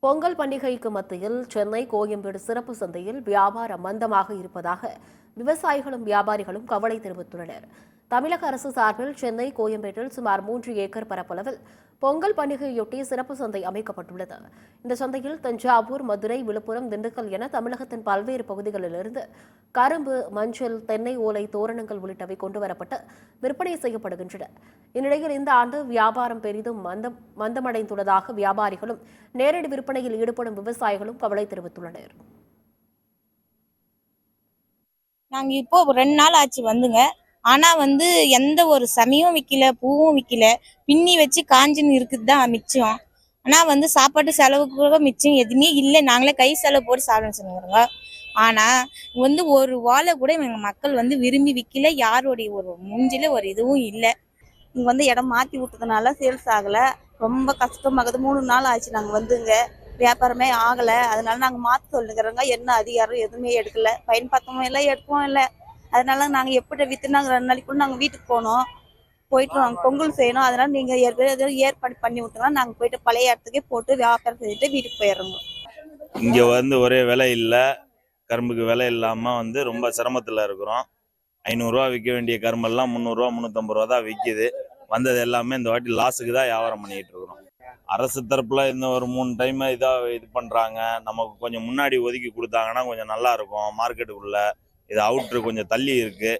பொங்கல் பண்டிகைக்கு மத்தியில் சென்னை கோயம்பேடு சிறப்பு சந்தையில் வியாபாரம் மந்தமாக இருப்பதாக விவசாயிகளும் வியாபாரிகளும் கவலை தெரிவித்துள்ளனர். தமிழக அரசு சார்பில் சென்னை கோயம்பேட்டில் சுமார் 3 ஏக்கர் பரப்பளவில் பொங்கல் பண்டிகையொட்டி சிறப்பு சந்தை அமைக்கப்பட்டுள்ளது. இந்த சந்தையில் தஞ்சாவூர், மதுரை, விழுப்புரம், திண்டுக்கல் என தமிழகத்தின் பல்வேறு பகுதிகளிலிருந்து கரும்பு, மஞ்சள், தென்னை ஓலை தோரணங்கள் உள்ளிட்டவை கொண்டுவரப்பட்டு விற்பனை செய்யப்படுகின்றன. இந்நிலையில் இந்த ஆண்டு வியாபாரம் பெரிதும் மந்தமடைந்துள்ளதாக வியாபாரிகளும் நேரடி விற்பனையில் ஈடுபடும் விவசாயிகளும் கவலை தெரிவித்துள்ளனர். நாங்க இப்போ 2 நாள் ஆச்சு வந்துங்க. ஆனா எந்த ஒரு சமையும் விற்கல, பூவும் விற்கல, பின்னி வச்சு காஞ்சின்னு இருக்குதுதான் மிச்சம். ஆனா சாப்பாட்டு செலவுக்கு கூட மிச்சம் எதுவுமே இல்லை. நாங்களே கை செலவு போட்டு சாப்பிட சொல்லுங்க. ஆனா ஒரு வாழை கூட எங்க மக்கள் விரும்பி விற்கல. யாருடைய ஒரு மூஞ்சில ஒரு இதுவும் இல்லை. இங்க இடம் மாத்தி விட்டதுனால சேல்ஸ் ஆகல. ரொம்ப கஷ்டமாகுது. 3 நாள் ஆச்சு நாங்க வந்துங்க. வியாபாரமே ஆகல. அதனால நாங்க மாத்த சொல்லுங்கிறோங்க. என்ன அதிகாரம் எதுவுமே எடுக்கல. பயன் பத்தமும் இல்லை, எடுக்கவும் இல்லை. அதனால நாங்க எப்படி வித்து நாங்க 2 நாளைக்குள்ள நாங்க வீட்டுக்கு போனோம். போயிட்டு நாங்க பொங்கல் செய்யணும். அதனால நீங்க ஏற்பாடு பண்ணி விட்டுனா நாங்க போயிட்டு பழைய இடத்துக்கே போட்டு வியாபாரம் செஞ்சுட்டு வீட்டுக்கு போயிடுறோங்க. இங்க ஒரே விலை இல்லை. கரும்புக்கு விலை இல்லாம ரொம்ப சிரமத்துல இருக்கிறோம். 500 ரூபா விற்க வேண்டிய கரும்பெல்லாம் 300 ரூபா 350 ரூபா தான் விற்கிது. வந்தது எல்லாமே இந்த வாட்டி லாஸுக்கு தான் வியாபாரம் பண்ணிட்டு இருக்கிறோம். அரசு தரப்புல இந்த ஒரு 3 டைம் இது பண்றாங்க. நமக்கு கொஞ்சம் முன்னாடி ஒதுக்கி கொடுத்தாங்கன்னா கொஞ்சம் நல்லா இருக்கும். மார்க்கெட்டுக்குள்ள இது அவுட்ரு கொஞ்சம் தள்ளி இருக்கு.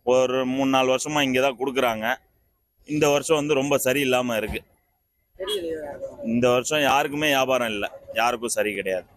ஒரு 3-4 வருஷமா இங்கதான் கொடுக்குறாங்க. இந்த வருஷம் ரொம்ப சரியில்லாம இருக்கு. இந்த வருஷம் யாருக்குமே வியாபாரம் இல்லை. யாருக்கும் சரி கிடையாது.